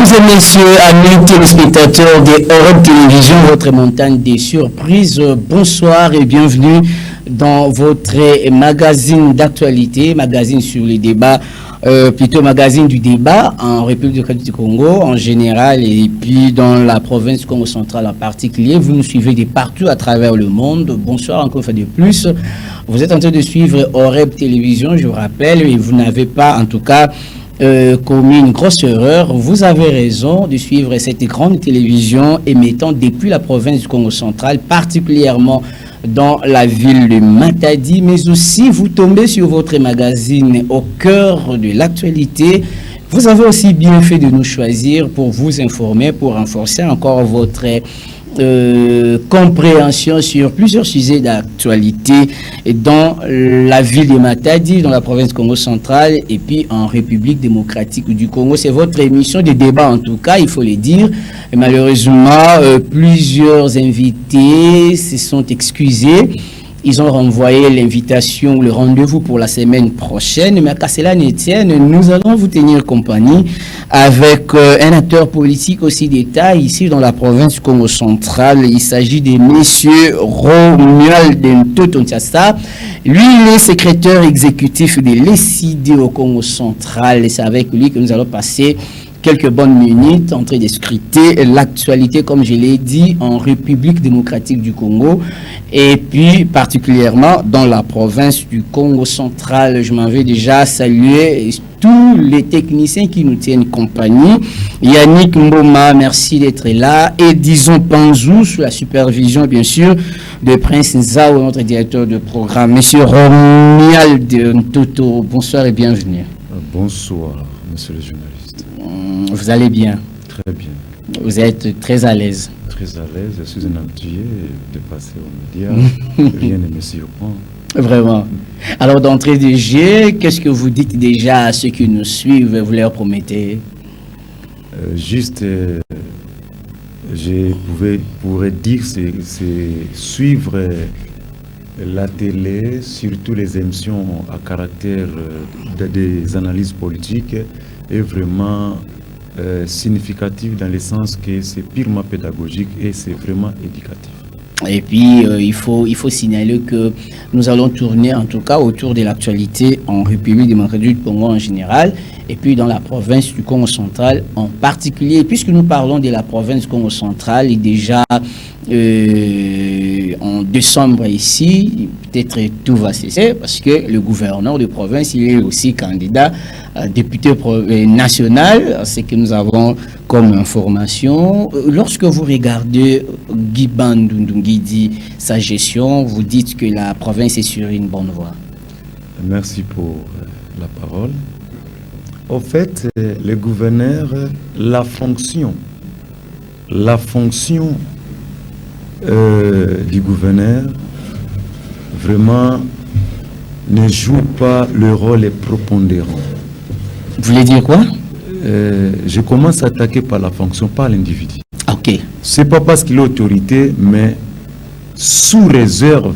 Mesdames et messieurs, amis téléspectateurs de Europe Télévision, votre montagne des surprises, bonsoir et bienvenue dans votre magazine d'actualité, magazine sur les débats, plutôt magazine du débat en République démocratique du Congo en général et puis dans la province Congo centrale en particulier. Vous nous suivez de partout à travers le monde. Bonsoir encore une fois de plus. Vous êtes en train de suivre Europe Télévision, je vous rappelle, et vous n'avez pas en tout cas commis une grosse erreur. Vous avez raison de suivre cette grande télévision émettant depuis la province du Congo central, particulièrement dans la ville de Matadi, mais aussi vous tombez sur votre magazine au cœur de l'actualité. Vous avez aussi bien fait de nous choisir pour vous informer, pour renforcer encore votre compréhension sur plusieurs sujets d'actualité dans la ville de Matadi, dans la province Congo centrale et puis en République démocratique du Congo. C'est votre émission de débat en tout cas, il faut le dire. Et malheureusement, plusieurs invités se sont excusés. Ils ont renvoyé l'invitation, le rendez-vous pour la semaine prochaine. Mais à cela ne tienne, nous allons vous tenir compagnie avec un acteur politique aussi d'État ici dans la province Congo centrale. Il s'agit de monsieur Romuald Ntoto-Ntiasa. Lui, il est secrétaire exécutif de l'ECD au Congo central. Et c'est avec lui que nous allons passer quelques bonnes minutes en train de scruter l'actualité, comme je l'ai dit, en République démocratique du Congo et puis particulièrement dans la province du Congo central. Je m'en vais déjà saluer tous les techniciens qui nous tiennent compagnie. Yannick Mboma, merci d'être là. Et disons Panzou, sous la supervision bien sûr de Prince Nzao, notre directeur de programme. Monsieur Romuald Ntoto, bonsoir et bienvenue. Bonsoir, monsieur le journaliste. Vous allez bien? Très bien. Vous êtes très à l'aise? Très à l'aise, je suis un habitué de passer aux médias, rien ne me surprend. Vraiment. Alors d'entrée de jeu, qu'est-ce que vous dites déjà à ceux qui nous suivent, vous leur promettez? Je pourrais dire c'est suivre la télé, surtout les émissions à caractère des analyses politiques, est vraiment significatif dans le sens que c'est purement pédagogique et c'est vraiment éducatif. Et puis, il faut signaler que nous allons tourner en tout cas autour de l'actualité en République démocratique du Congo en général et puis dans la province du Congo central en particulier. Puisque nous parlons de la province du Congo central, et déjà en décembre ici, peut-être tout va cesser parce que le gouverneur de province, il est aussi candidat député national, c'est que nous avons comme information. Lorsque vous regardez Guy Bandundu dit sa gestion, vous dites que la province est sur une bonne voie. Merci pour la parole. Au fait, le gouverneur, la fonction du gouverneur vraiment ne joue pas le rôle prépondérant. Vous voulez dire quoi? Je commence à attaquer par la fonction, pas l'individu. Ok. C'est pas parce qu'il a autorité, mais sous réserve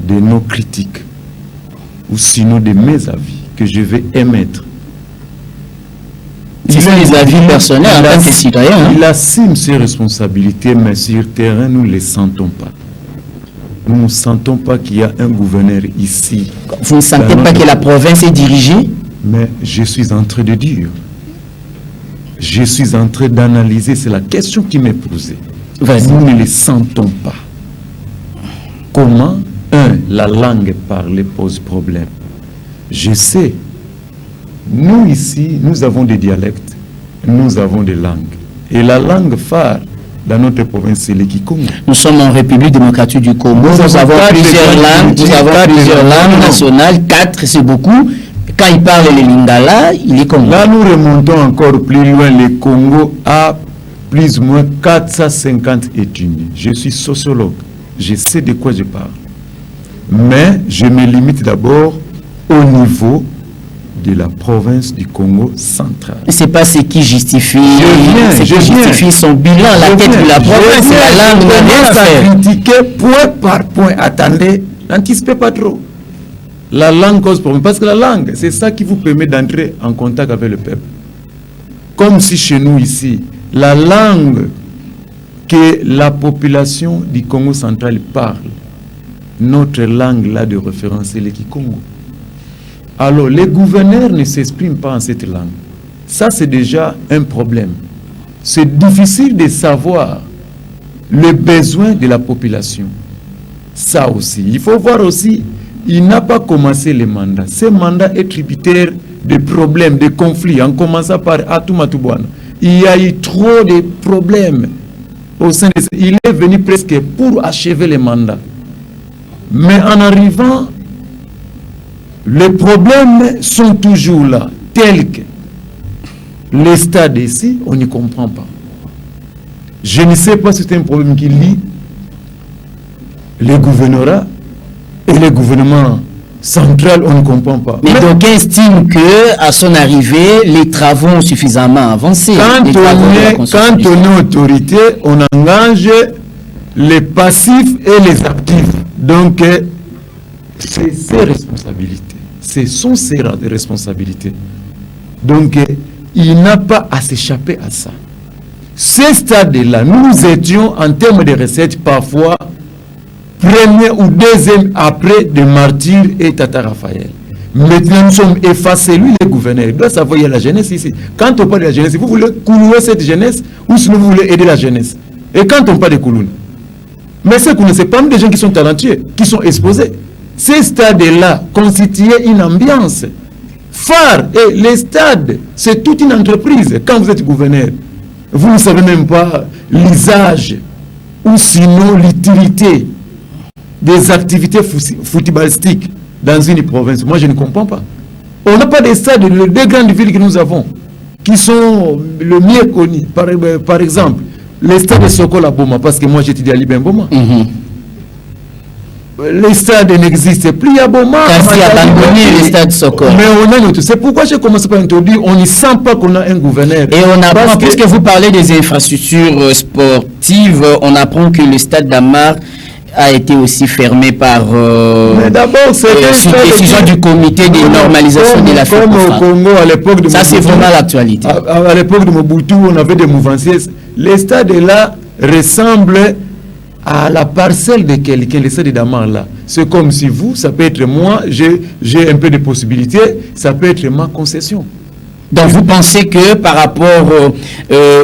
de nos critiques ou sinon de mes avis que je vais émettre. Ce sont les avis personnels en tant que citoyen. Il assume ses responsabilités, mais sur le terrain, nous ne les sentons pas. Nous ne sentons pas qu'il y a un gouverneur ici. Vous ne sentez pas que la province est dirigée? Mais je suis en train de dire. Je suis en train d'analyser, c'est la question qui m'est posée. Nous ne les sentons pas. Comment, la langue parlée pose problème. Je sais. Nous ici, nous avons des dialectes, nous avons des langues. Et la langue phare dans notre province, c'est le Kikongo. Nous sommes en République démocratique du Congo, nous avons plusieurs langues nationales, 4 c'est beaucoup. Quand il parle le lingala, il est comme là. Nous remontons encore plus loin, le Congo a plus ou moins 450 étudiants. Je suis sociologue, je sais de quoi je parle. Mais je me limite d'abord au niveau de la province du Congo central. C'est pas ce qui justifie, son bilan, la tête de la province, c'est la langue. On va critiquer point par point. Attendez, n'anticipez pas trop. La langue cause problème. Parce que la langue, c'est ça qui vous permet d'entrer en contact avec le peuple. comme si chez nous ici, la langue que la population du Congo central parle, notre langue là de référence, c'est le Kikongo. Alors, les gouverneurs ne s'expriment pas en cette langue. Ça, c'est déjà un problème. C'est difficile de savoir les besoins de la population. Ça aussi. Il faut voir aussi, il n'a pas commencé les mandats. Ce mandat est tributaire de problèmes, de conflits, en commençant par Atoumatoubouana. Il y a eu trop de problèmes au sein de... Il est venu presque pour achever les mandats. Mais en arrivant, les problèmes sont toujours là, tels que les stades ici, on ne comprend pas. Je ne sais pas si c'est un problème qui lie les gouvernorats et le gouvernement central, on ne comprend pas. Mais d'aucuns estiment qu'à son arrivée, les travaux ont suffisamment avancé. Quand on est autorité, on engage les passifs et les actifs. Donc, c'est ses responsabilités. Ce sont ses responsabilités. Donc, il n'a pas à s'échapper à ça. Ces stades-là, nous étions en termes de recettes parfois premier ou deuxième après de Martyr et Tata Raphaël. Maintenant, nous sommes effacés. Lui, le gouverneur, il doit savoir, il y a la jeunesse ici. Quand on parle de la jeunesse, vous voulez couler cette jeunesse ou sinon vous voulez aider la jeunesse. Et quand on parle de Kouloune, mais c'est qu'on ne sait pas des gens qui sont talentueux, qui sont exposés. Ces stades-là constituaient une ambiance phare. Et les stades, c'est toute une entreprise. Quand vous êtes gouverneur, vous ne savez même pas l'usage ou sinon l'utilité des activités footballistiques dans une province. Moi, je ne comprends pas. On n'a pas des stades, les deux grandes villes que nous avons, qui sont le mieux connus. Par exemple, les stades de Sokola Boma, parce que moi j'étudie à Libin Boma. Les stades n'existent plus à Boma. Kasi abandonné les stades Sokola. Mais on a notre. C'est pourquoi j'ai commencé par introduire, on ne sent pas qu'on a un gouverneur. Et on apprend, puisque vous parlez des infrastructures sportives, on apprend que le stade d'Amar a été aussi fermé par mais d'abord, c'est une décision du comité de normalisation de la comme au Congo à l'époque de ça, c'est vraiment l'actualité. À l'époque de Mobutu, on avait des mouvanciers. Les stades là ressemblent à la parcelle de quelqu'un, les stades d'Amar là. C'est comme si vous, ça peut être moi, j'ai un peu de possibilités, ça peut être ma concession. Donc vous pensez que par rapport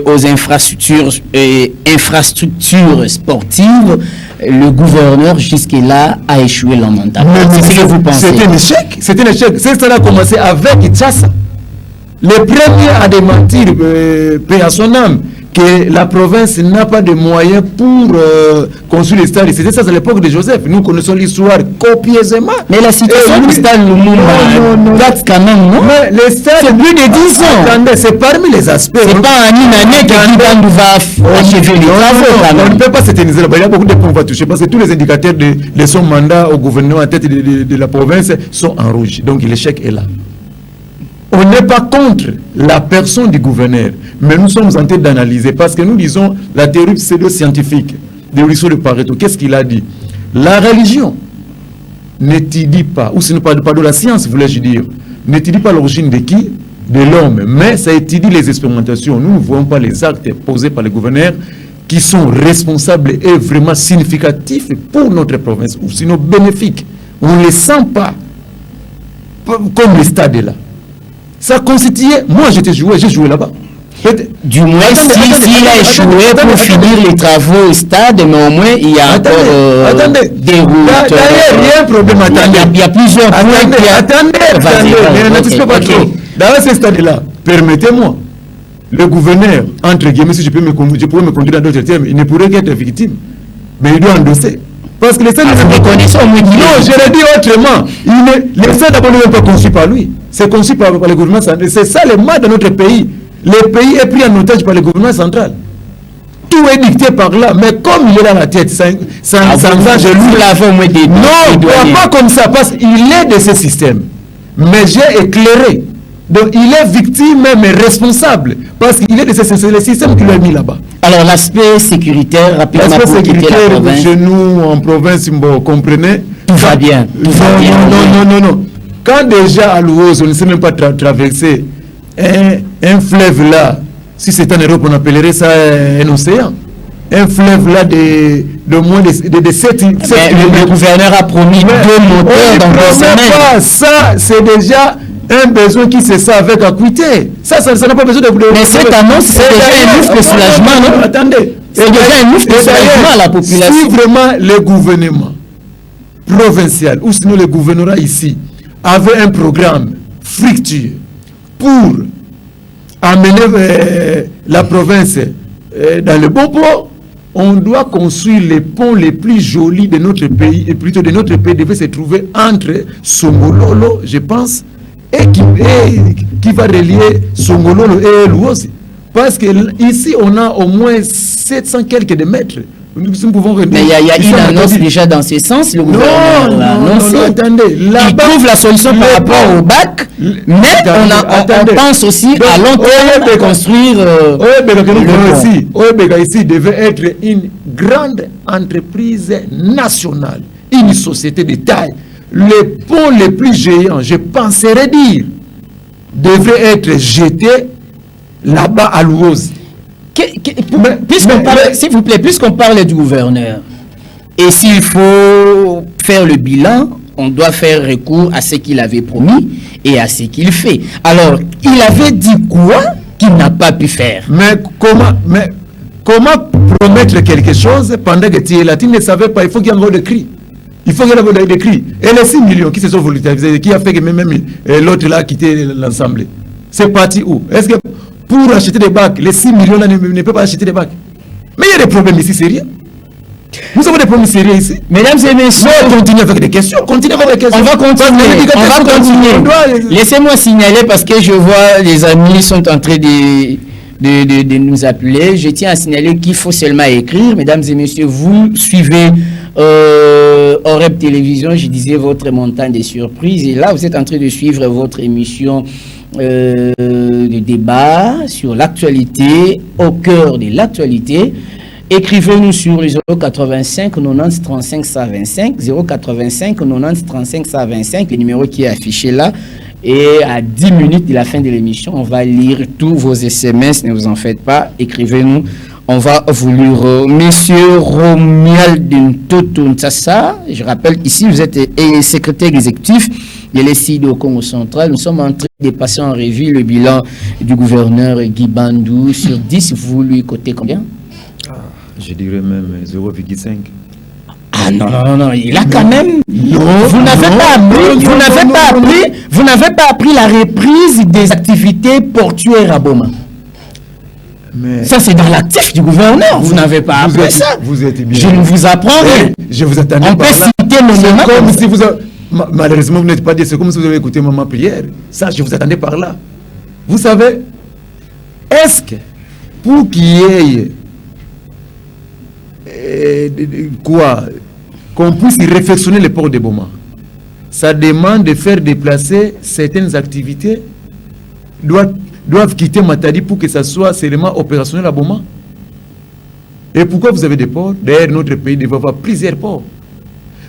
aux infrastructures sportives, le gouverneur jusque-là a échoué leur mandat. C'est ce que vous pensez? C'est un échec. C'est un échec. Ça a commencé avec Tchassa. Les premiers à démentir, paix à son âme, que la province n'a pas de moyens pour construire les stades. C'était ça à l'époque de Joseph. Nous connaissons l'histoire copieusement. Mais la situation du stade Lumumba date quand même, non? Mais les stades, c'est plus de 10 ans. Attendez, c'est parmi les aspects. C'est pas en une année que Kibandu va achever les travaux. On ne peut pas s'éterniser là-bas. Il y a beaucoup de points qu'on va toucher parce que tous les indicateurs de son mandat au gouvernement à tête de la province sont en rouge. Donc l'échec est là. On n'est pas contre la personne du gouverneur, mais nous sommes en train d'analyser parce que nous disons la théorie pseudo-scientifique de ruisseau de Pareto. Qu'est-ce qu'il a dit? La religion n'étudie pas, ou ce n'est pas de la science, voulais-je dire, n'étudie pas l'origine de qui? De l'homme, mais ça étudie les expérimentations. Nous ne voyons pas les actes posés par les gouverneurs qui sont responsables et vraiment significatifs pour notre province, ou sinon bénéfiques. On ne les sent pas comme les stades là. Ça constituait, moi j'ai joué là-bas. Du moins, s'il a échoué pour finir les travaux au stade, mais au moins il y a encore des routes. D'ailleurs, il y a un problème. Il y a plusieurs points. Attendez, pas trop. Dans ce stade-là, permettez-moi, le gouverneur, entre guillemets, si je pourrais me conduire dans d'autres termes, il ne pourrait qu'être victime, mais il doit endosser. Parce que les stades, non, je l'ai dit autrement. Les stades d'abord ne sont pas conçus par lui. C'est conçu par le gouvernement central. C'est ça le mal de notre pays. Le pays est pris en otage par le gouvernement central. Tout est dicté par là. Mais comme il est dans la tête, ça engage lui. Non, pas comme ça, parce qu'il est de ce système. Mais j'ai éclairé. Donc il est victime, mais responsable. Parce qu'il est de ce système. C'est le système qui l'a mis là-bas. Alors l'aspect sécuritaire, rapidement. L'aspect sécuritaire chez nous, en province, vous comprenez? Tout va bien. Non. Quand déjà à Louose, on ne sait même pas traverser un fleuve là, si c'était en Europe, on appellerait ça un océan. Un fleuve là de moins de 7 le gouverneur a promis 2 moteurs dans 2 semaines. Ça, c'est déjà un besoin qui se sait avec acuité. Ça n'a pas besoin de... Mais cette annonce, c'est déjà un ouf de soulagement, non? Attendez. C'est déjà un ouf de soulagement à la population. Si vraiment le gouvernement provincial, ou sinon le gouvernorat ici, avait un programme fructueux pour amener la province dans le bon port, on doit construire les ponts les plus jolis de notre pays, et plutôt de notre pays devait se trouver entre Songololo, je pense, et qui va relier Songololo et Luosi. Parce que ici, on a au moins 700 quelques de mètres. Nous pouvons mais il y a une annonce déjà dans ce sens, le gouvernement l'a annoncé. Attendez, il trouve la solution par rapport au bac, mais on pense aussi à long terme de construire Oebeka ici devait être une grande entreprise nationale, une société de taille. Les ponts les plus géants, je penserais dire, devraient être jetés là-bas à Luosi. S'il vous plaît, puisqu'on parle du gouverneur, et s'il faut faire le bilan, on doit faire recours à ce qu'il avait promis et à ce qu'il fait. Alors, il avait dit quoi qu'il n'a pas pu faire? Mais comment promettre quelque chose pendant que tu es là? Tu ne savais pas, il faut qu'il y ait encore des cris. Il faut qu'il y ait des cris. Et les 6 millions qui se sont volontarisés, qui a fait que même l'autre là a quitté l'Assemblée, c'est parti où? Est-ce que pour acheter des bacs, les 6 millions là ne peuvent pas acheter des bacs? Mais il y a des problèmes ici sérieux. Nous avons des problèmes sérieux ici. Mesdames et messieurs, on continue avec des questions. On va continuer. Laissez-moi signaler parce que je vois les amis sont en train de nous appeler. Je tiens à signaler qu'il faut seulement écrire. Mesdames et messieurs, vous suivez Oreb Télévision, je disais votre montagne des surprises. Et là, vous êtes en train de suivre votre émission de débat sur l'actualité, au cœur de l'actualité. Écrivez-nous sur le 085 90 35 125, 085 90 35 125, le numéro qui est affiché là. Et à 10 minutes de la fin de l'émission, on va lire tous vos SMS, ne vous en faites pas, écrivez-nous. On va vous lire. Monsieur Romuald Ntoto Ntsassa, je rappelle ici, vous êtes secrétaire exécutif de l'ESID au Congo central. Nous sommes en train de passer en revue le bilan du gouverneur Guy Bandou. Sur 10, vous lui cotez combien? Je dirais même 0,5. Ah non, il a quand même... Vous n'avez pas appris la reprise des activités portuaires à Boma. Mais ça, c'est dans l'actif du gouverneur. Vous n'avez pas appris ça. Vous êtes bien. Je ne vous apprends rien. Je vous attendais. On peut citer mon nom. Comme si vous avez... Malheureusement, vous n'êtes pas dit. C'est comme si vous avez écouté ma prière. Ça, je vous attendais par là. Vous savez, est-ce que pour qu'il y ait qu'on puisse réfectionner le port de Boma, ça demande de faire déplacer certaines activités, doivent quitter Matadi pour que ça soit seulement opérationnel à Boma. Et pourquoi vous avez des ports? D'ailleurs, notre pays devait avoir plusieurs ports.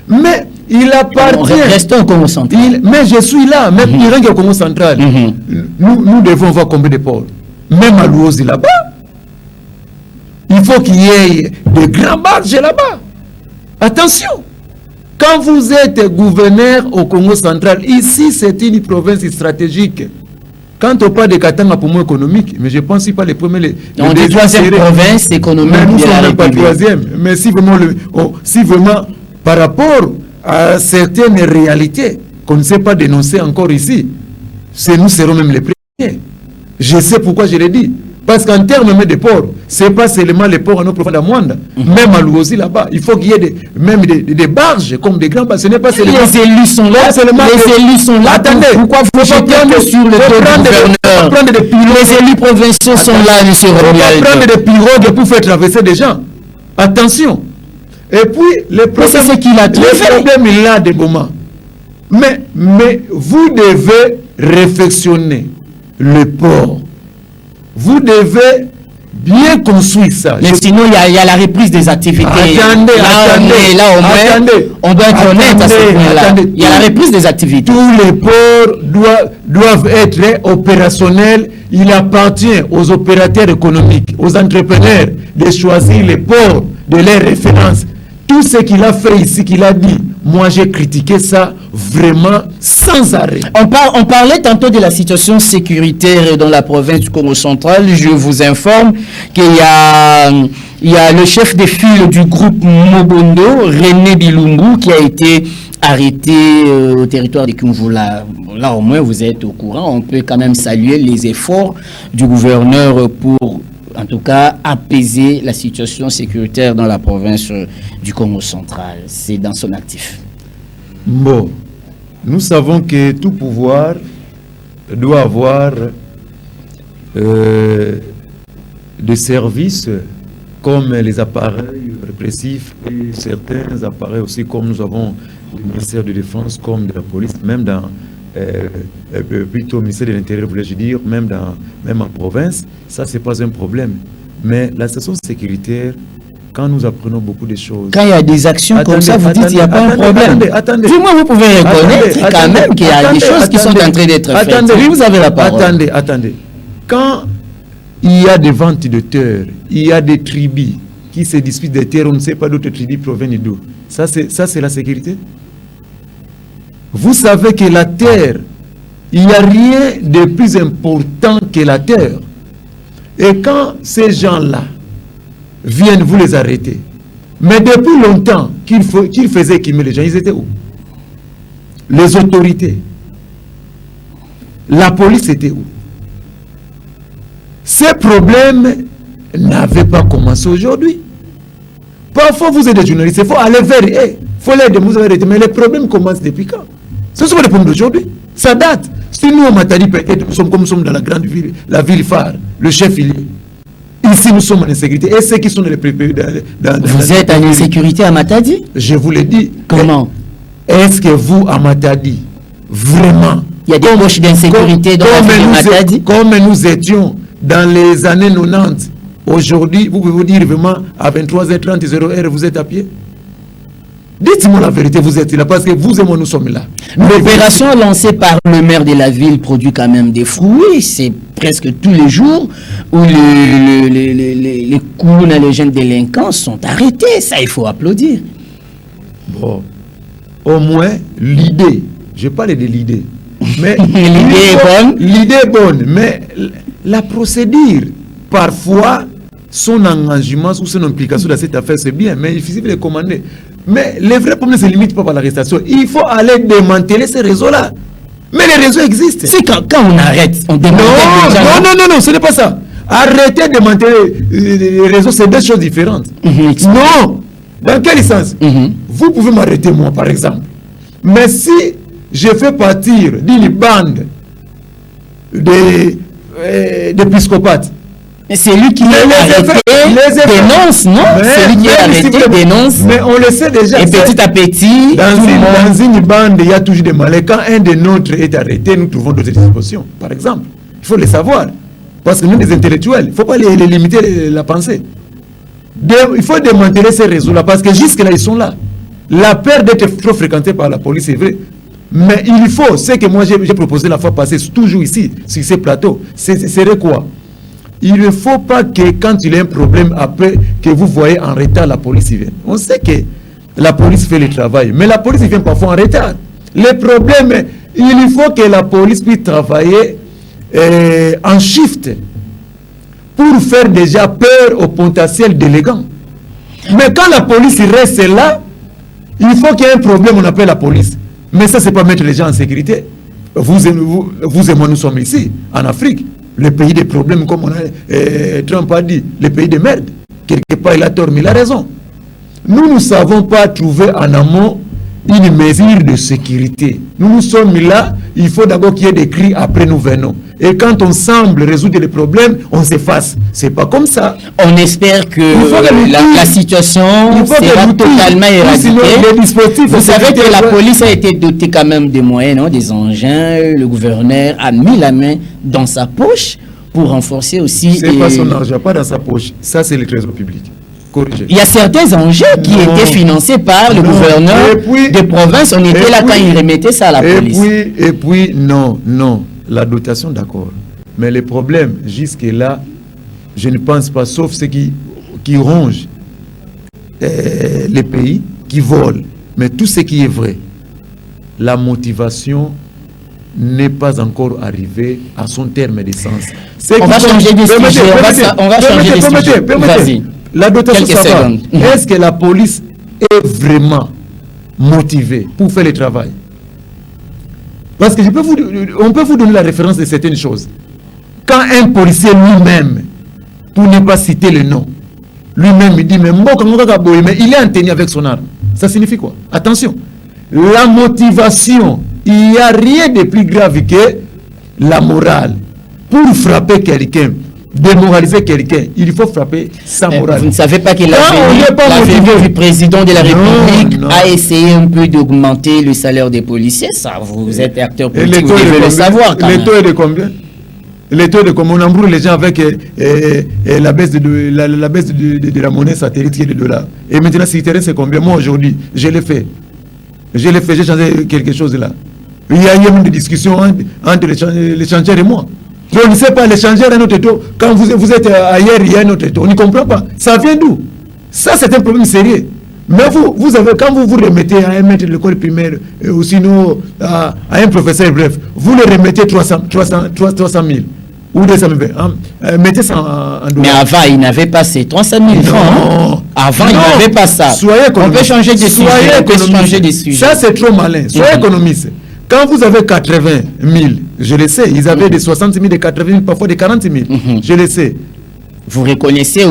Mais il appartient... Restons au Congo central. Mais je suis là, même il règne au Congo central. Nous devons voir combien de ports. Même à Luosi là-bas. Il faut qu'il y ait de grands barges là-bas. Attention, quand vous êtes gouverneur au Congo central, ici c'est une province stratégique. Quand on parle de Katanga pour moi économique, mais je pense que ce n'est pas les premiers. On dit troisième province économique. Mais nous ne sommes pas troisième. Mais si vraiment, par rapport à certaines réalités qu'on ne sait pas dénoncer encore ici, nous serons même les premiers. Je sais pourquoi je l'ai dit. Parce qu'en termes de ports, ce n'est pas seulement les ports en eau profonde à Mwanda, même à Luosi là-bas. Il faut qu'il y ait même des barges, comme des grands barges. Ce n'est pas seulement... Les élus sont là. Les élus sont là. Attendez, pourquoi vous jetez sur le dos du gouverneur? Les élus provinciaux sont là, M. Romuald. Il faut prendre des pirogues pour faire traverser des gens. Attention. Et puis, le problème est là de Boma. Mais vous devez réfectionner le port. Vous devez bien construire ça. Mais sinon, il y a la reprise des activités. Attendez, là, au moins, on doit être honnête à ce point-là. Il y a la reprise des activités. Tous les ports doivent être opérationnels. Il appartient aux opérateurs économiques, aux entrepreneurs de choisir les ports de leurs références. Tout ce qu'il a fait ici, qu'il a dit, moi j'ai critiqué ça vraiment sans arrêt. On parlait tantôt de la situation sécuritaire dans la province du Congo central. Je vous informe qu'il y a le chef de file du groupe Mobondo, René Bilungu, qui a été arrêté au territoire de Kumvula. Là au moins vous êtes au courant. On peut quand même saluer les efforts du gouverneur pour en tout cas apaiser la situation sécuritaire dans la province du Congo central. C'est dans son actif. Bon, nous savons que tout pouvoir doit avoir des services comme les appareils répressifs et certains appareils aussi comme nous avons le ministère de la Défense, comme de la police, même dans plutôt au ministère de l'Intérieur, voulais-je dire, même en province, ça c'est pas un problème. Mais la situation sécuritaire, quand nous apprenons beaucoup de choses... Quand il y a des actions comme ça, vous dites qu'il n'y a pas un problème. Attendez. Du moins, vous pouvez reconnaître quand même qu'il y a des choses qui sont en train d'être faites. Oui, vous avez la parole. Attendez. Quand il y a des ventes de terres, il y a des tribus qui se disputent des terres, on ne sait pas d'autres tribus proviennent d'où. Ça, c'est la sécurité. Vous savez que la terre, il n'y a rien de plus important que la terre. Et quand ces gens-là viennent, vous les arrêtez. Mais depuis longtemps qu'ils faisaient équimer les gens, ils étaient où? Les autorités. La police était où? Ces problèmes n'avaient pas commencé aujourd'hui. Parfois, vous êtes des journalistes, il faut aller vers eux. Il faut les vous arrêter. Mais les problèmes commencent depuis quand? Ce sont les problèmes d'aujourd'hui. Ça date. Si nous, on m'a dit peut-être nous sommes dans la grande ville, la ville phare, le chef il est. Ici, nous sommes en insécurité. Et ceux qui sont dans les préfets. Vous êtes en insécurité à Matadi? Je vous l'ai dit. Comment? Est-ce que vous, à Matadi, vraiment... Il y a des poches d'insécurité dans la ville de Matadi? Comme nous étions dans les années 90, aujourd'hui, vous pouvez vous dire vraiment, à 23h30, 0h, vous êtes à pied? Dites-moi la vérité, vous êtes là, parce que vous et moi, nous sommes là. L'opération lancée par le maire de la ville produit quand même des fruits. C'est presque tous les jours où les clowns et les jeunes délinquants sont arrêtés. Ça, il faut applaudir. Bon, au moins, l'idée, je parle de l'idée. Mais l'idée est bonne. L'idée est bonne, mais la procédure, parfois, son engagement ou son implication dans cette affaire, c'est bien, mais il suffit de les commander. Mais les vrais problèmes ne se limitent pas par l'arrestation. Il faut aller démanteler ces réseaux-là. Mais les réseaux existent. C'est quand on arrête, on démantèle les gens. Non, ce n'est pas ça. Arrêter de démanteler les réseaux, c'est deux choses différentes. Non. Dans quel sens? Vous pouvez m'arrêter, moi, par exemple. Mais si je fais partir d'une bande de psychopathes, mais c'est lui qui est arrêté, dénonce, non? C'est lui qui est arrêté, dénonce. Mais on le sait déjà. Et petit à petit, dans une bande, il y a toujours des malais. Quand un de nôtres est arrêté, nous trouvons d'autres dispositions. Par exemple, il faut le savoir. Parce que nous, les intellectuels, il ne faut pas les limiter la pensée. Il faut démanteler ces réseaux-là, parce que jusque-là, ils sont là. La peur d'être trop fréquenté par la police, c'est vrai. Mais il faut, ce que moi j'ai proposé la fois passée, toujours ici, sur ces plateaux, serait quoi? Il ne faut pas que quand il y a un problème, après que vous voyez en retard, la police y vient. On sait que la police fait le travail, mais la police vient parfois en retard. Le problème, il faut que la police puisse travailler en shift pour faire déjà peur au potentiel délégant. Mais quand la police reste là, il faut qu'il y ait un problème, on appelle la police. Mais ça, c'est pas mettre les gens en sécurité. Vous et moi, nous sommes ici, en Afrique. Le pays des problèmes, comme Trump a dit, le pays de merde. Quelque part, il a tort, mais il a raison. Nous ne savons pas trouver en amont une mesure de sécurité. Nous sommes là, il faut d'abord qu'il y ait des cris, après nous venons. Et quand on semble résoudre les problèmes, on s'efface. C'est pas comme ça. On espère que la situation sera totalement éradiquée. Vous savez que la police a été dotée quand même des moyens, non, des engins. Le gouverneur a mis la main dans sa poche pour renforcer aussi... C'est pas son argent, pas dans sa poche. Ça, c'est le trésor public. Corrigé. Il y a certains enjeux qui étaient financés par le gouverneur des provinces. On était là quand il remettait ça à la police. Et puis, non. La dotation, d'accord. Mais le problème, jusque-là, je ne pense pas, sauf ceux qui rongent les pays, qui volent. Mais tout ce qui est vrai, la motivation n'est pas encore arrivée à son terme d'essence. On va changer de sujet. On va changer de sujet. Vas-y. La dotation, ça va. Est-ce que la police est vraiment motivée pour faire le travail? Parce que on peut vous donner la référence de certaines choses. Quand un policier lui-même, pour ne pas citer le nom, lui-même il dit mais il est en tenue avec son arme. Ça signifie quoi? Attention, la motivation, il n'y a rien de plus grave que la morale. Pour frapper quelqu'un, démoraliser quelqu'un, il faut frapper sans morale. Vous ne savez pas que la du président de la République a essayé un peu d'augmenter le salaire des policiers. Ça, vous êtes acteur politique, vous devez le savoir quand même. Le taux est de combien? Le taux de combien? On embrouille les gens avec la baisse de la monnaie satellite qui est le dollar. Et maintenant, si c'est combien? Moi, aujourd'hui, je l'ai fait. J'ai changé quelque chose là. Il y a eu une discussion entre les changeurs et moi. On ne sait pas, les changeurs et notre taux. Quand vous êtes ailleurs, il y a un autre taux. On n'y comprend pas. Ça vient d'où? Ça, c'est un problème sérieux. Mais vous avez, quand vous remettez à un maître de l'école primaire, ou sinon à un professeur, bref, vous le remettez 300 000 ou 200 000. Mettez ça en dollars. Mais avant, il n'avait pas ces 300 000 francs. Avant, il n'avait pas ça. On peut changer de sujet. Ça, c'est trop malin. Soyez économiste. Quand vous avez 80 000, je le sais, ils avaient des 60 000, des 80 000, parfois des 40 000. Je le sais. Vous reconnaissez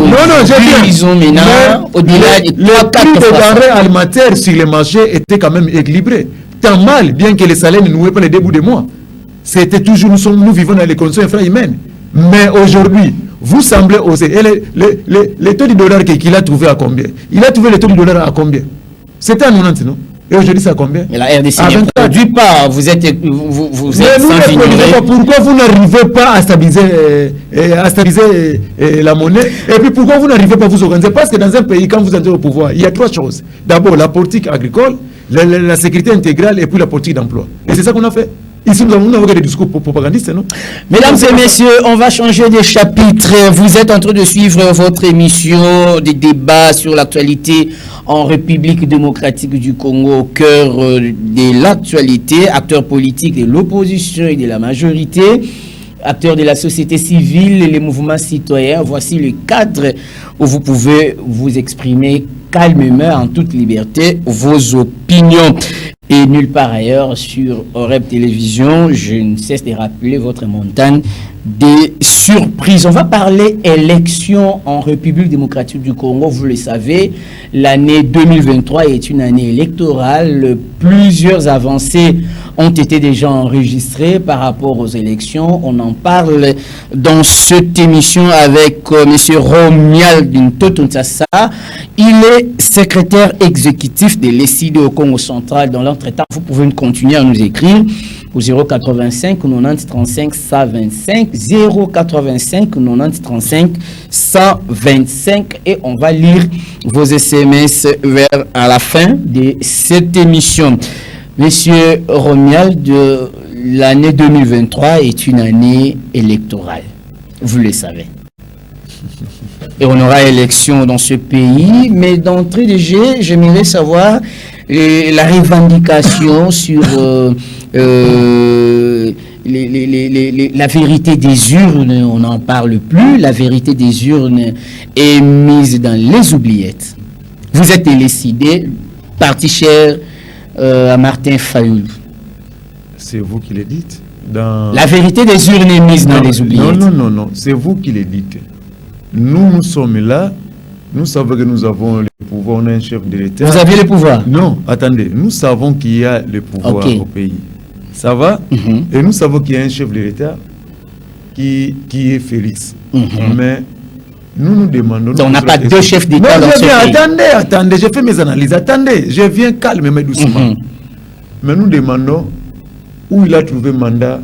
ils ont maintenant au-delà de 3-4 prix des denrées alimentaires sur les marchés était quand même équilibré. Tant mal, bien que les salaires ne nouaient pas les débuts de mois. C'était toujours, nous vivons dans les conditions infra-humaines. Mais aujourd'hui, vous semblez oser. Et le taux du dollar qu'il a trouvé à combien? Il a trouvé le taux du dollar à combien? C'était à 90, non? Et aujourd'hui, c'est à combien? Mais la RDC ne produit pas. Vous êtes sans pas. Pourquoi vous n'arrivez pas à stabiliser la monnaie? Et puis pourquoi vous n'arrivez pas à vous organiser? Parce que dans un pays, quand vous entrez au pouvoir, il y a 3 choses. D'abord, la politique agricole, la sécurité intégrale et puis la politique d'emploi. Et c'est ça qu'on a fait. Ici, nous avons des discours propagandistes, non? Mesdames et messieurs, on va changer de chapitre. Vous êtes en train de suivre votre émission de débat sur l'actualité en République démocratique du Congo, au cœur de l'actualité, acteurs politiques de l'opposition et de la majorité, acteurs de la société civile et les mouvements citoyens. Voici le cadre où vous pouvez vous exprimer calmement, en toute liberté, vos opinions. Et nulle part ailleurs sur Oreb Télévision, je ne cesse de rappeler votre montagne des surprises. On va parler élection en République démocratique du Congo. Vous le savez, l'année 2023 est une année électorale. Plusieurs avancées ont été déjà enregistrées par rapport aux élections. On en parle dans cette émission avec M. Romial Bintotuntassa. Il est secrétaire exécutif de l'ECID au Congo central. Dans l'entretemps, vous pouvez continuer à nous écrire au 085 90 35 125 085 90 35 125 et on va lire vos SMS à la fin de cette émission. Monsieur Romial, l'année 2023 est une année électorale. Vous le savez. Et on aura élection dans ce pays, mais d'entrée de jeu, j'aimerais savoir la revendication sur la vérité des urnes. On n'en parle plus. La vérité des urnes est mise dans les oubliettes. Vous êtes décidé, parti cher à Martin Fayoulou. C'est vous qui le dites. La vérité des urnes est mise dans les oubliettes. Non. C'est vous qui le dites. Nous sommes là. Nous savons que nous avons le pouvoir. On a un chef de l'État. Vous avez le pouvoir? Non, attendez. Nous savons qu'il y a le pouvoir au pays. Ça va? Et nous savons qu'il y a un chef de l'État qui est Félix. Mais nous demandons... Donc on n'a pas deux chefs d'État dans ce pays. Attendez, j'ai fait mes analyses. Attendez, je viens calme mais doucement. Mais nous demandons où il a trouvé mandat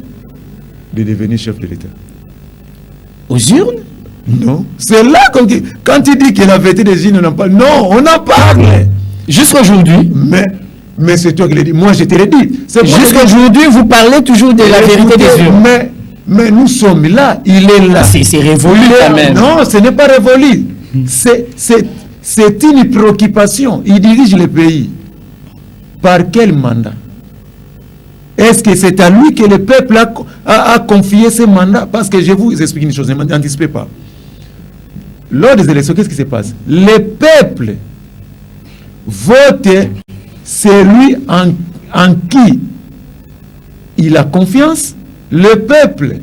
de devenir chef de l'État. Aux urnes? Non. C'est là quand il dit que la vérité des urnes, on n'en parle. Non, on en parle. Jusqu'à aujourd'hui. Mais c'est toi qui l'as dit. Moi, je te l'ai dit. Jusqu'à aujourd'hui, vous parlez toujours de la vérité des urnes. Mais nous sommes là. Il est là. C'est révolu quand même. Non, ce n'est pas révolu. C'est une préoccupation. Il dirige le pays. Par quel mandat? Est-ce que c'est à lui que le peuple a confié ce mandat? Parce que je vous explique une chose, n'anticipez pas. Lors des élections, qu'est-ce qui se passe? Le peuple vote celui en qui il a confiance. Le peuple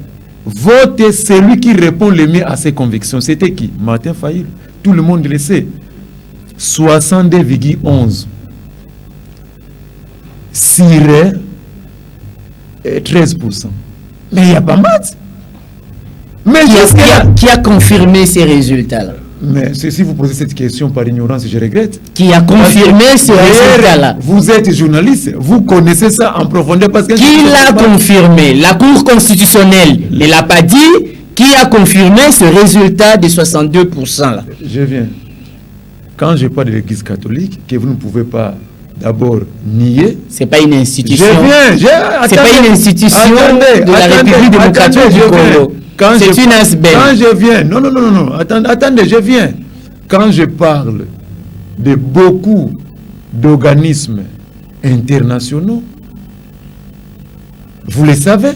vote celui qui répond le mieux à ses convictions. C'était qui? Martin Fayulu. Tout le monde le sait. 62,11. Siré 13%. Mais il n'y a pas maths. Mais qui a confirmé ces résultats-là? Mais si vous posez cette question par ignorance, je regrette. Qui a confirmé ces résultats-là? Vous êtes journaliste, vous connaissez ça en profondeur. Parce que qui l'a confirmé? La Cour constitutionnelle ne l'a pas dit. Qui a confirmé ce résultat de 62% là? Je viens. Quand je parle de l'Église catholique, que vous ne pouvez pas d'abord nier. C'est pas une institution. Je viens. C'est pas une institution de la République démocratique du Congo. C'est une ASBEL. Quand je viens, non. Attendez, je viens. Quand je parle de beaucoup d'organismes internationaux, vous le savez.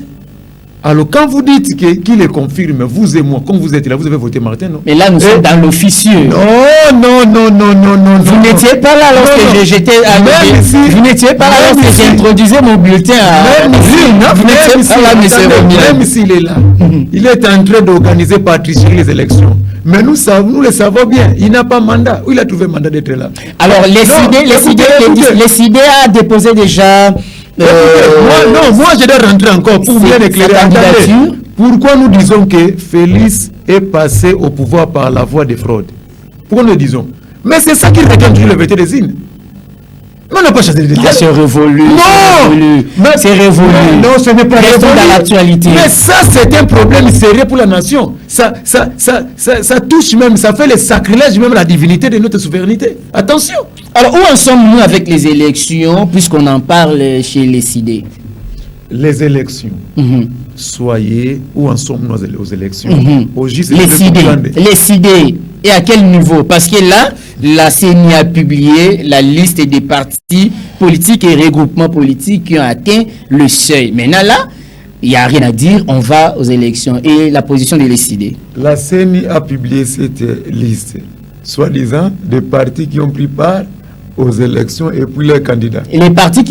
Alors, quand vous dites qu'il les confirme, vous et moi, comme vous êtes là, vous avez voté Martin, non? Mais là, nous sommes dans l'officieux. Non. Vous n'étiez pas là lorsque j'étais arrivé. Vous n'étiez pas là lorsque j'introduisais mon bulletin à... Vous n'étiez pas là, monsieur Romien. Même s'il est là, il est en train d'organiser par tricherie les élections. Mais nous le savons bien, il n'a pas mandat. Où il a trouvé mandat d'être là? Alors, les CID a déposé déjà... moi je dois rentrer encore pour bien éclairer. Pourquoi nous disons que Félix est passé au pouvoir par la voie des fraudes? Pourquoi nous le disons? Mais c'est ça qui réclame toujours la vérité des îles. Mais on n'a pas chassé les détails. C'est révolu. C'est révolu. Non, ce n'est pas révolu. Dans l'actualité. Mais ça, c'est un problème sérieux pour la nation. Ça touche même, ça fait le sacrilège même la divinité de notre souveraineté. Attention. Alors, où en sommes-nous avec les élections, puisqu'on en parle chez les CID? Les élections. Soyez, où en sommes-nous aux élections? Au les CID. Et à quel niveau? Parce que là, la CENI a publié la liste des partis politiques et regroupements politiques qui ont atteint le seuil. Maintenant là, il n'y a rien à dire, on va aux élections. Et la position de l'ECD? La CENI a publié cette liste, soi-disant, des partis qui ont pris part aux élections et puis leurs candidats. Et les partis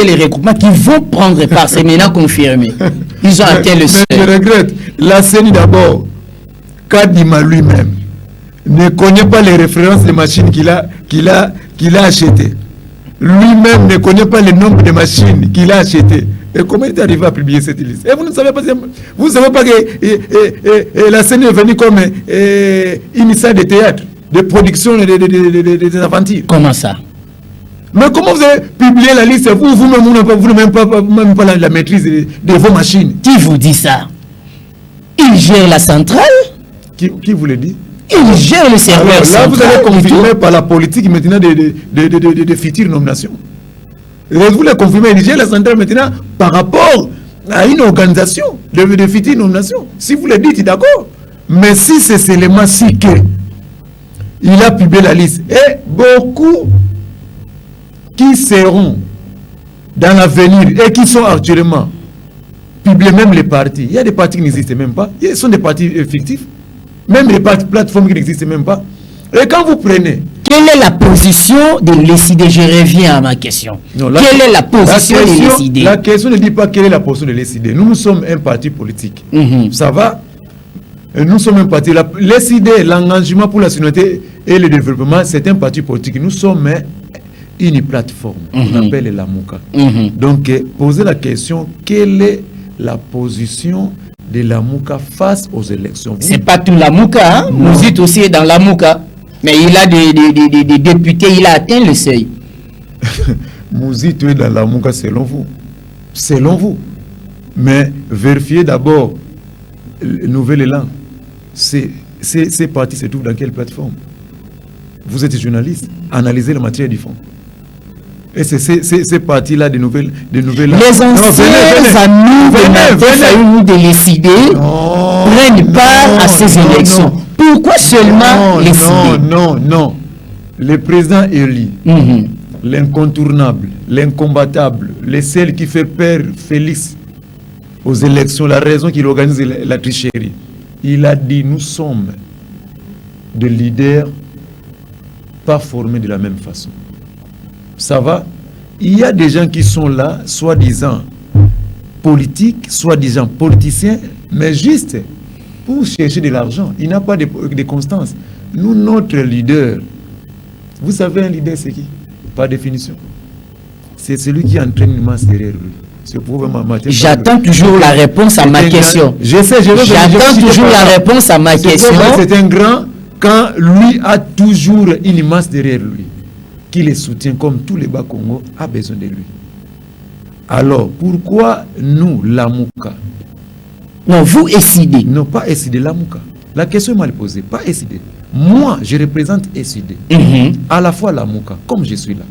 et les regroupements qui vont prendre part, c'est maintenant confirmé. Ils ont atteint le seuil. Je regrette. La CENI d'abord, Kadima lui-même, ne connaît pas les références des machines qu'il a achetées. Lui-même ne connaît pas le nombre de machines qu'il a achetées. Et comment il est arrivé à publier cette liste? Et vous ne savez pas que la scène est venue comme une salle de théâtre, de production des aventures. Comment ça? Mais comment vous avez publié la liste? Vous-même, vous n'avez même pas la maîtrise de vos machines. Qui vous dit ça? Il gère la centrale? Qui vous le dit? Il gère le serveur. Alors, là, vous allez confirmer par la politique maintenant de futures nominations. Vous le confirmez, il gère la centrale maintenant par rapport à une organisation de futures nominations. Si vous le dites, d'accord. Mais si c'est seulement si que il a publié la liste, et beaucoup qui seront dans l'avenir et qui sont actuellement publiés, même les partis, il y a des partis qui n'existent même pas, ce sont des partis fictifs. Même les plateformes qui n'existent même pas. Et quand vous prenez... Quelle est la position de l'ECD? Je reviens à ma question. Non, quelle est la position de l'ECD? La question ne dit pas quelle est la position de l'ECD. Nous sommes un parti politique. Ça va? Nous sommes un parti... L'ECD, l'engagement pour la souveraineté et le développement, c'est un parti politique. Nous sommes une plateforme qu'on appelle la MOUCA. Donc, posez la question, quelle est la position de la MOUCA face aux élections? C'est pas tout la MOUCA, hein? Vous êtes aussi dans la MOUCA. Mais il a des députés, il a atteint le seuil. Mouzito est dans la MOUCA selon vous. Selon vous. Mais vérifiez d'abord Nouvel Élan, ces partis se trouvent dans quelle plateforme? Vous êtes journaliste, analysez la matière du fond. Et c'est ces partis-là de nouvelles. Les anciens amis de Martin Fayulu de l'ECD prennent part à ces élections. Pourquoi seulement l'ECD? Non. Le président élu, l'incontournable, l'incombattable, celle qui fait peur Félix aux élections, la raison qu'il organise la tricherie. Il a dit, nous sommes des leaders pas formés de la même façon. Ça va? Il y a des gens qui sont là, soi-disant politiques, soi-disant politiciens, mais juste pour chercher de l'argent. Il n'a pas de constance. Nous, notre leader, vous savez un leader c'est qui? Par définition. C'est celui qui entraîne une masse derrière lui. J'attends toujours la réponse à ma question. J'attends toujours la réponse à ma question. C'est un grand quand lui a toujours une masse derrière lui qui le soutient comme tous les Bas-Congo a besoin de lui. Alors, pourquoi nous, la Mouka? Non, vous SID. Non, pas SID, la Mouka. La question est mal posée, pas SID. Moi, je représente SID. À la fois la Mouka, comme je suis là.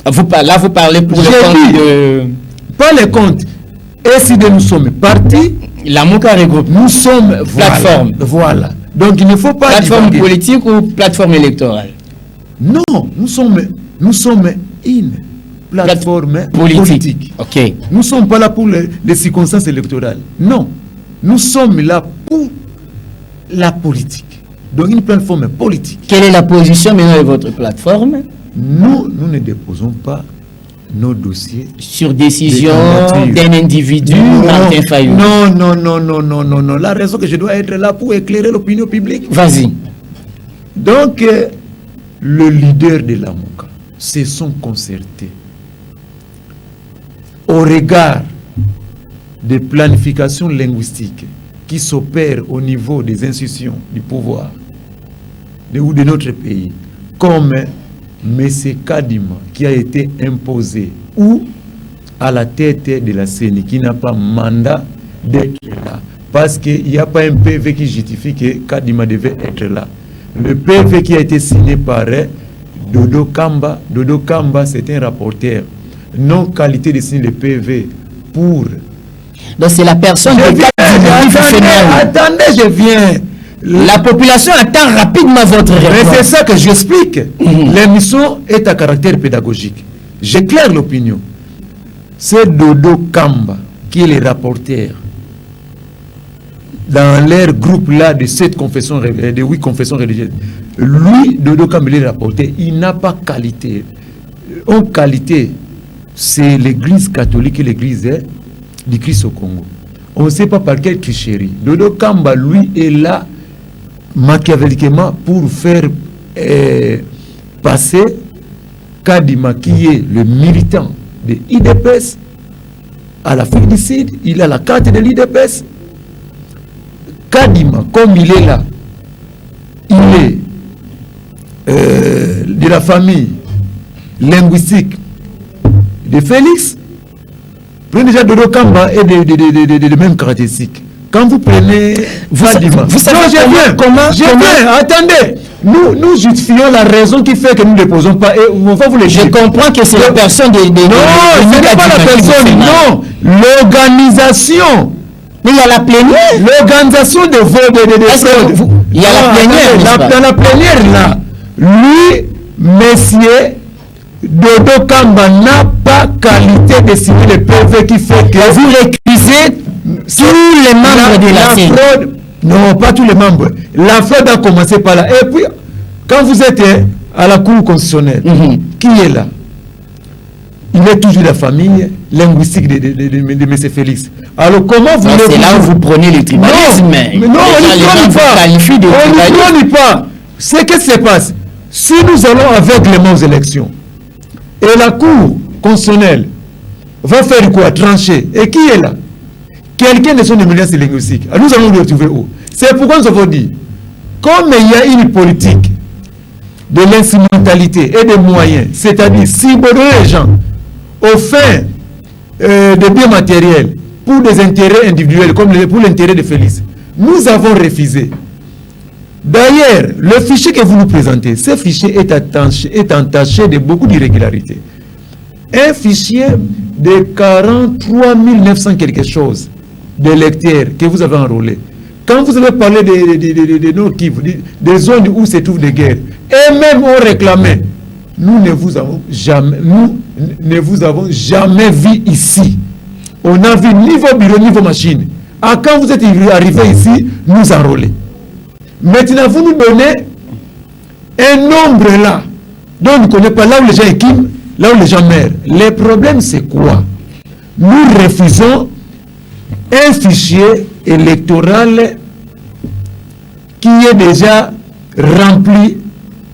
Vous parlez pour le compte de... Pas les comptes. SID, nous sommes partis. La Mouka regroupe. Nous sommes plateforme. Voilà. Donc il ne faut pas... Plateforme politique ou plateforme électorale? Non, nous sommes une plateforme politique. Ok. Nous ne sommes pas là pour les circonstances électorales. Non. Nous sommes là pour la politique. Donc une plateforme politique. Quelle est la position maintenant de votre plateforme? Nous ne déposons pas nos dossiers sur décision d'un individu, Martin Fayulu. Non. La raison que je dois être là pour éclairer l'opinion publique. Vas-y. Donc, le leader de la Mouka se sont concertés au regard des planifications linguistiques qui s'opèrent au niveau des institutions du pouvoir de notre pays, comme M. Kadima qui a été imposé ou à la tête de la CENI qui n'a pas mandat d'être là parce qu'il n'y a pas un PV qui justifie que Kadima devait être là. Le PV qui a été signé par Dodo Kamba, c'est un rapporteur non qualité de signer le PV pour... Donc c'est la personne de Kadima. Attendez, je viens. La population attend rapidement votre réponse. Mais c'est ça que j'explique. L'émission est à caractère pédagogique. J'éclaire l'opinion. C'est Dodo Kamba qui est le rapporteur dans leur groupe là de 8 confessions religieuses. Lui, Dodo Kamba, est le rapporteur. Il n'a pas qualité. En qualité, c'est l'église catholique et l'église du Christ au Congo. On ne sait pas par quelle tricherie. Dodo Kamba, lui, est là machiavéliquement pour faire passer Kadima, qui est le militant de l'IDPS, à l'Afrique du Sud. Il a la carte de l'IDPS. Kadima, comme il est là, il est de la famille linguistique de Félix. Prenez déjà Dodo Kamba et de mêmes caractéristiques. Quand vous prenez Kadima, vous savez comment attendez, nous justifions la raison qui fait que nous ne déposons pas et on va vous le dire. Je comprends que c'est la personne non, ce n'est pas la personne, non, l'organisation. Mais il y a la plénière. L'organisation de vos... Il y a la plénière. Dans la plénière là, lui, monsieur Dodo Kamba n'a pas qualité de signer le PV qui fait que vous récusez tous les membres de la fraude. Non, pas tous les membres. La fraude a commencé par là. Et puis, quand vous êtes à la Cour constitutionnelle, qui est là? Il est toujours la famille linguistique de M. Félix. Alors, comment vous... C'est là où vous prenez le tribalisme. Non, on ne prend pas. C'est qu'est-ce qui se passe? Si nous allons aveuglément aux élections, et la Cour constitutionnelle va faire quoi? Trancher. Et qui est là? Quelqu'un de son éminence linguistique. Alors nous allons le retrouver où? C'est pourquoi nous avons dit, comme il y a une politique de l'instrumentalité et des moyens, c'est-à-dire cibler les gens aux fins de biens matériels pour des intérêts individuels, comme pour l'intérêt de Félix, Nous avons refusé. D'ailleurs, le fichier que vous nous présentez, ce fichier est entaché de beaucoup d'irrégularités. Un fichier de 43 900 quelque chose d'électeurs que vous avez enrôlés. Quand vous avez parlé de nos Kivu, des zones où se trouvent des guerres, et même on réclamait, nous ne vous avons jamais vu ici. On a vu ni vos bureaux, ni vos machines. Quand vous êtes arrivé ici, nous enrôler. Maintenant, vous nous donnez un nombre là, dont on ne connaît pas là où les gens équipent, là où les gens meurent. Le problème, c'est quoi? Nous refusons un fichier électoral qui est déjà rempli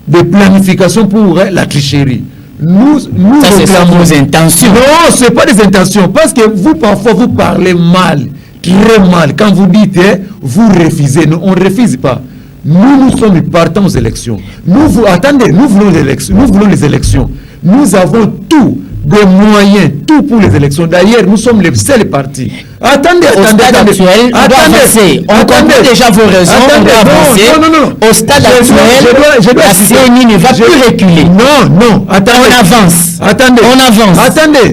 de planification pour la tricherie. Nous ça, c'est vos intentions. Non, ce n'est pas des intentions. Parce que vous, parfois, vous parlez mal, très mal. Quand vous dites, vous refusez. Non, on ne refuse pas. Nous sommes partants aux élections. Attendez, nous voulons les élections. Nous avons tout, des moyens, tout pour les élections. D'ailleurs, nous sommes les seuls partis. Attendez. On comprend déjà vos raisons. Non. Au stade actuel, la CENI ne va plus reculer. Non. Attendez. On avance.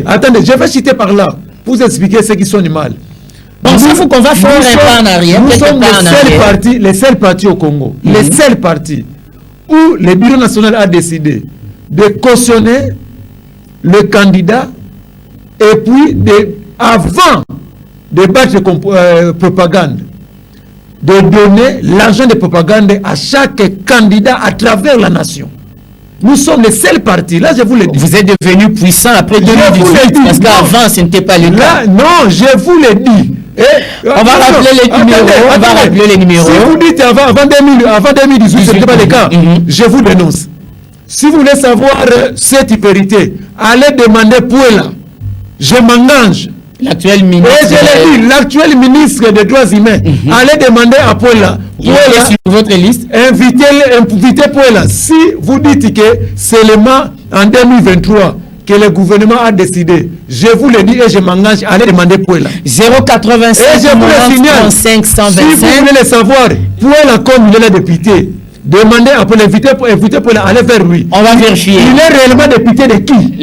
Attendez. Je vais citer par là pour vous expliquer ce qui sonne mal. Donc, il faut qu'on va faire un pas en arrière. Nous sommes les seuls partis au Congo, les seuls partis où le Bureau national a décidé de cautionner le candidat et puis, avant de battre propagande, de donner l'argent de propagande à chaque candidat à travers la nation. Nous sommes les seuls partis. Là, je vous le dis. Vous êtes devenu puissant après 2018 parce qu'avant, ce n'était pas le cas. Non, je vous le dis. On va rappeler les numéros. Si vous dites avant 2018, ce n'était pas le cas, je vous dénonce. Si vous voulez savoir cette hyperité, allez demander Pouela. Je m'engage. L'actuel ministre. Et je l'ai dit, l'actuel ministre des droits humains. Allez demander à Pouela. Pouela, sur votre liste. Invitez Pouela. Si vous dites que c'est seulement en 2023 que le gouvernement a décidé, je vous le dis et je m'engage, allez demander Pouela. 085 et je vous le signale, 35 125. Si vous voulez le savoir, Pouela, comme il est le député, demandez à Pouela, invitez Pouela, allez vers lui. On va vérifier. Il est réellement député de qui?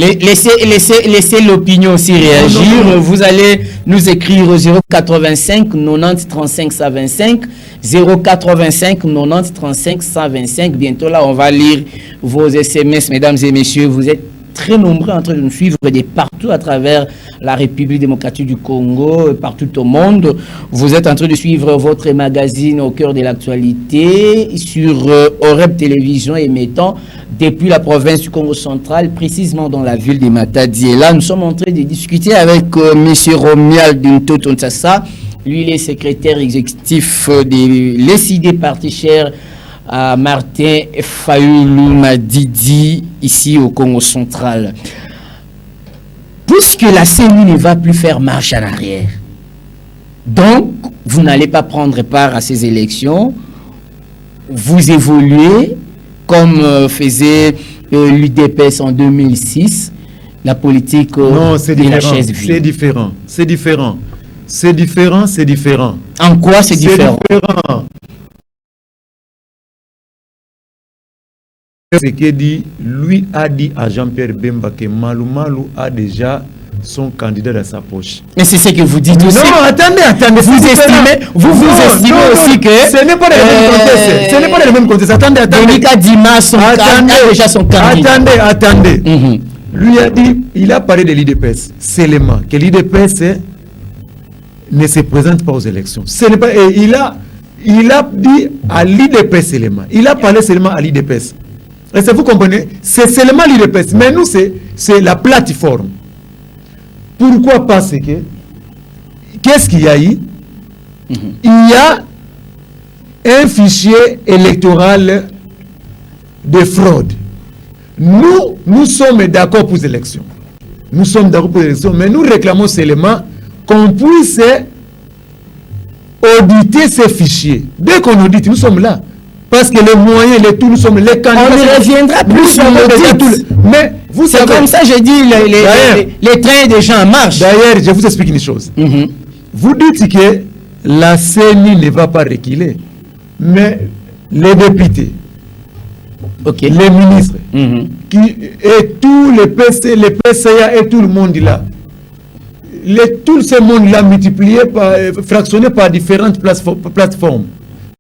Laissez l'opinion aussi réagir. Non. Vous allez nous écrire 085 90 35 125. 085 90 35 125. Bientôt là, on va lire vos SMS, mesdames et messieurs. Vous êtes très nombreux en train de nous suivre de partout à travers la République démocratique du Congo, partout au monde. Vous êtes en train de suivre votre magazine au cœur de l'actualité sur Oreb Télévision émettant depuis la province du Congo central, précisément dans la ville de Matadi. Et là, nous sommes en train de discuter avec M. Romuald Ntoto-Ntsassa. Lui, il est secrétaire exécutif de l'ECD Parti Cher à Martin Fayoulou Madidi, ici au Congo central. Puisque la CENI ne va plus faire marche en arrière, donc vous n'allez pas prendre part à ces élections, vous évoluez comme faisait l'UDPS en 2006, la politique de la chaise vide. C'est différent. En quoi c'est différent? Ce qu'il dit, lui a dit à Jean-Pierre Bemba que Malou a déjà son candidat dans sa poche. Mais c'est ce que vous dites aussi. Non, attendez. Vous estimez aussi que ce n'est pas le même contexte. Ce n'est pas le même contexte. Attendez. Denika Dima a déjà son candidat. Attendez. Lui a dit, il a parlé de l'IDPS. Seulement que l'IDPS ne se présente pas aux élections. Ce n'est pas, et il a dit à l'IDPS seulement. Il a parlé seulement à l'IDPS. Et ça, vous comprenez? C'est seulement l'IDPS. Mais nous, c'est la plateforme. Pourquoi? Parce que qu'est-ce qu'il y a eu? Il y a un fichier électoral de fraude. Nous sommes d'accord pour les élections. Mais nous réclamons seulement qu'on puisse auditer ces fichiers. Dès qu'on audite, nous sommes là. Parce que les moyens, les tout, nous sommes les candidats. On y reviendra plus sur l'audit. Mais vous savez, c'est comme ça, j'ai dit, les trains des gens en marche. D'ailleurs, je vous explique une chose. Vous dites que la CENI ne va pas reculer. Mais les députés, les ministres, et tous les PC, les PCA et tout le monde là, tout ce monde-là multiplié, fractionné par différentes plateformes,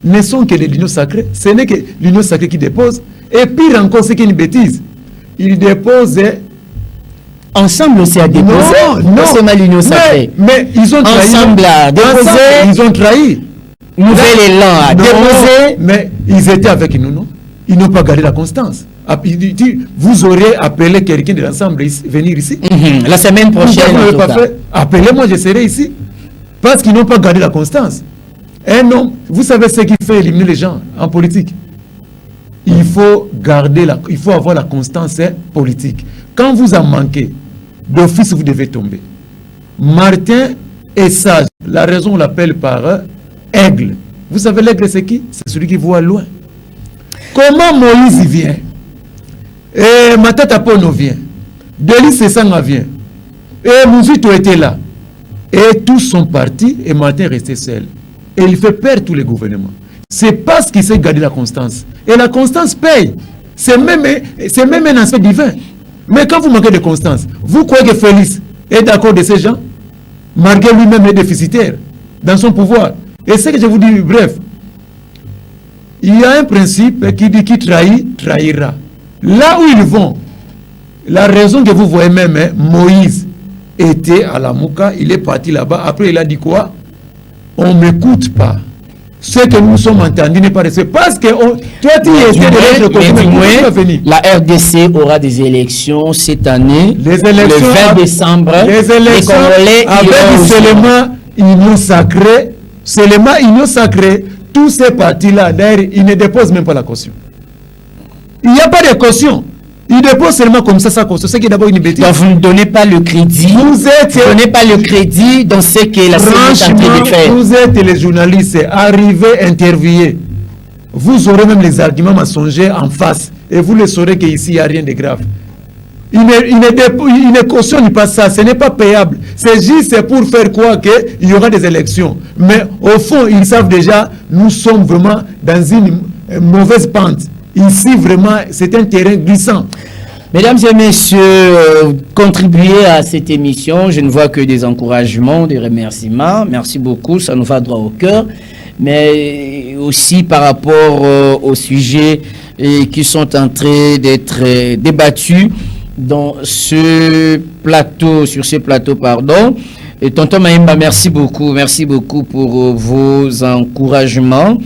ne sont que de l'union sacrée. Ce n'est que l'union sacrée qui dépose. Et pire encore, c'est qu'une bêtise. Ils déposent... Ensemble aussi à déposer. Non, c'est mal l'union sacrée. Mais ils ont trahi. Ensemble à déposer. Ils ont trahi. Nouvel élan à déposer. Mais ils étaient avec nous, non? Ils n'ont pas gardé la constance. Vous aurez appelé quelqu'un de l'ensemble venir ici. La semaine prochaine. Vous pas fait. Appelez-moi, je serai ici. Parce qu'ils n'ont pas gardé la constance. Et non, vous savez ce qui fait éliminer les gens en politique. Il faut avoir la constance politique. Quand vous en manquez, d'office vous devez tomber. Martin est sage. La raison on l'appelle par aigle. Vous savez l'aigle c'est qui? C'est celui qui voit loin. Comment Moïse vient? Et Matata Pono vient. Delis Sessanga vient. Et Mouzito était là. Et tous sont partis et Martin est resté seul. Et il fait perdre tous les gouvernements. C'est parce qu'il sait garder la constance. Et la constance paye. C'est même un aspect divin. Mais quand vous manquez de constance, vous croyez que Félix est d'accord de ces gens? Malgré lui-même est déficitaire dans son pouvoir. Et ce que je vous dis, bref, il y a un principe qui dit qui trahit, trahira. Là où ils vont, la raison que vous voyez même, Moïse était à la Mouka, il est parti là-bas. Après, il a dit quoi? On ne m'écoute pas. Ce que nous sommes entendus n'est pas resté. Parce que toi, tu étais de l'autre côté. La RDC aura des élections cette année. Les élections, le 20 décembre. Les élections avec seulement union sacrée. Seulement union sacrée. Tous ces partis-là, d'ailleurs, ils ne déposent même pas la caution. Il n'y a pas de caution. Ils déposent seulement comme ça sa caution. C'est qui est d'abord une bêtise. Donc vous ne donnez pas le crédit. Vous ne donnez pas le crédit dans ce que la CENI est en train de faire. Vous êtes les journalistes, arrivez, interviewez. Vous aurez même les arguments mensongers en face. Et vous le saurez qu'ici, il n'y a rien de grave. Il ne cautionne pas ça. Ce n'est pas payable. C'est juste pour faire quoi qu'il y aura des élections. Mais au fond, ils savent déjà, nous sommes vraiment dans une mauvaise pente. Ici, vraiment, c'est un terrain glissant. Mesdames et messieurs, contribuez à cette émission. Je ne vois que des encouragements, des remerciements. Merci beaucoup, ça nous va droit au cœur. Mais aussi par rapport aux sujets qui sont en train d'être débattus sur ce plateau, pardon. Et Tonton Maïmba, merci beaucoup pour vos encouragements.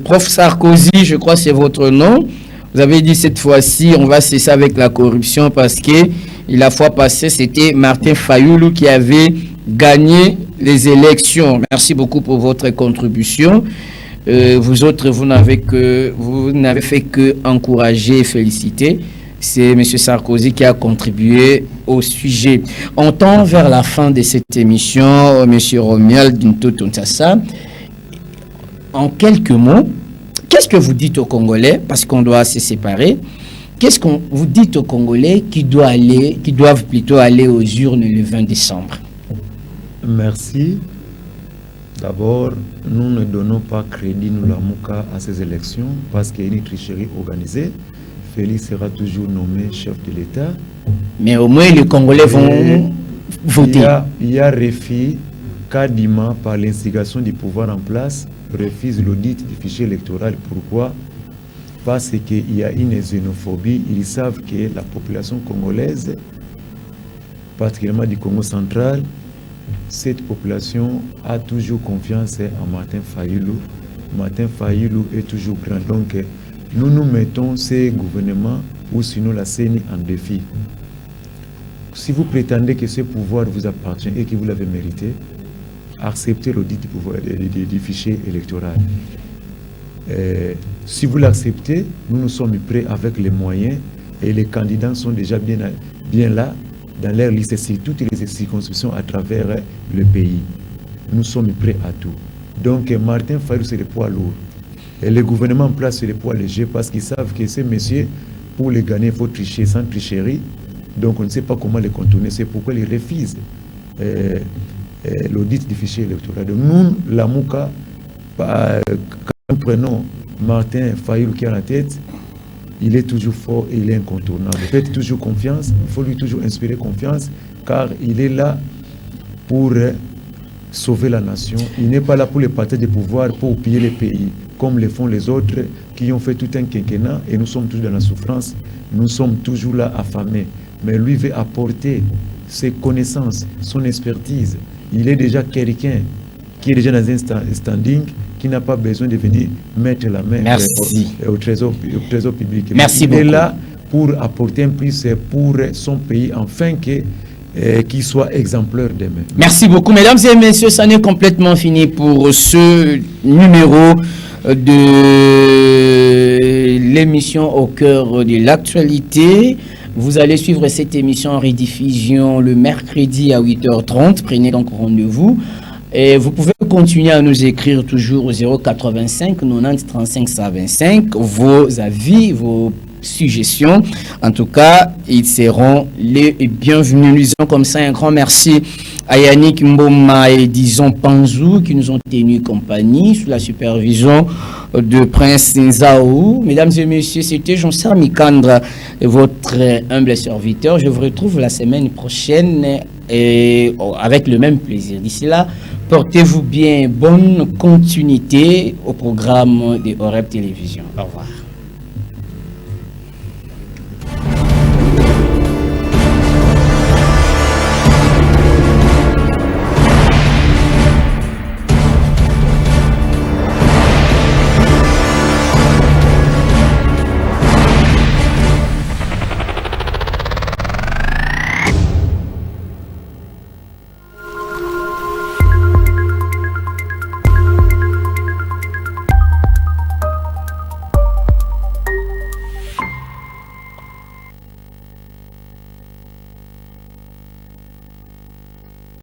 Prof Sarkozy, je crois que c'est votre nom. Vous avez dit cette fois-ci, on va cesser avec la corruption parce que la fois passée, c'était Martin Fayoulou qui avait gagné les élections. Merci beaucoup pour votre contribution. Vous autres, vous n'avez fait que encourager et féliciter. C'est M. Sarkozy qui a contribué au sujet. On tend vers la fin de cette émission, M. Romuald Dinto-Tontassa. En quelques mots, qu'est-ce que vous dites aux Congolais, parce qu'on doit se séparer, qu'est-ce que vous dites aux Congolais qui doivent plutôt aller aux urnes le 20 décembre? Merci. D'abord, nous ne donnons pas crédit, nous, la Mouka, à ces élections, parce qu'il y a une tricherie organisée. Félix sera toujours nommé chef de l'État. Mais au moins, les Congolais vont voter. Il y a Réfi, Kadima, par l'instigation du pouvoir en place, refuse l'audit du fichier électoral. Pourquoi? Parce qu'il y a une xénophobie. Ils savent que la population congolaise, particulièrement du Congo central, cette population a toujours confiance en Martin Fayoulou. Martin Fayoulou est toujours grand. Donc, nous mettons ces gouvernements ou sinon la CENI en défi. Si vous prétendez que ce pouvoir vous appartient et que vous l'avez mérité, acceptez l'audit du fichier électoral. Si vous l'acceptez, nous sommes prêts avec les moyens et les candidats sont déjà bien là dans leur liste, c'est toutes les circonscriptions à travers le pays. Nous sommes prêts à tout. Donc Martin Fayoulou, c'est le poids lourd. Et le gouvernement en place, c'est le poids léger parce qu'ils savent que ces messieurs, pour les gagner, il faut tricher sans tricherie. Donc on ne sait pas comment les contourner. C'est pourquoi ils refusent l'audit du fichier électoral. Donc, nous, la MOUCA, quand nous prenons Martin Fayulu qui est à la tête, il est toujours fort et il est incontournable. Faites toujours confiance, il faut lui toujours inspirer confiance, car il est là pour sauver la nation. Il n'est pas là pour les partager des pouvoirs, pour piller les pays, comme le font les autres qui ont fait tout un quinquennat et nous sommes toujours dans la souffrance. Nous sommes toujours là affamés. Mais lui veut apporter ses connaissances, son expertise. Il est déjà quelqu'un qui est déjà dans un standing, qui n'a pas besoin de venir mettre la main au trésor public. Merci il beaucoup. est là pour apporter un plus pour son pays, afin qu'il soit exemplaire demain. Merci beaucoup, mesdames et messieurs. Ça n'est complètement fini pour ce numéro de l'émission Au cœur de l'actualité. Vous allez suivre cette émission en rediffusion le mercredi à 8h30. Prenez donc rendez-vous. Et vous pouvez continuer à nous écrire toujours au 085 90 35 125 vos avis, vos suggestions. En tout cas, ils seront les bienvenus. Nous disons comme ça un grand merci à Yannick Mboma et disons Panzou qui nous ont tenu compagnie sous la supervision de Prince Nzaou. Mesdames et messieurs, c'était Jean-Serge Mikandra, votre humble serviteur. Je vous retrouve la semaine prochaine et avec le même plaisir. D'ici là, portez-vous bien, bonne continuité au programme de OREP Télévision. Au revoir.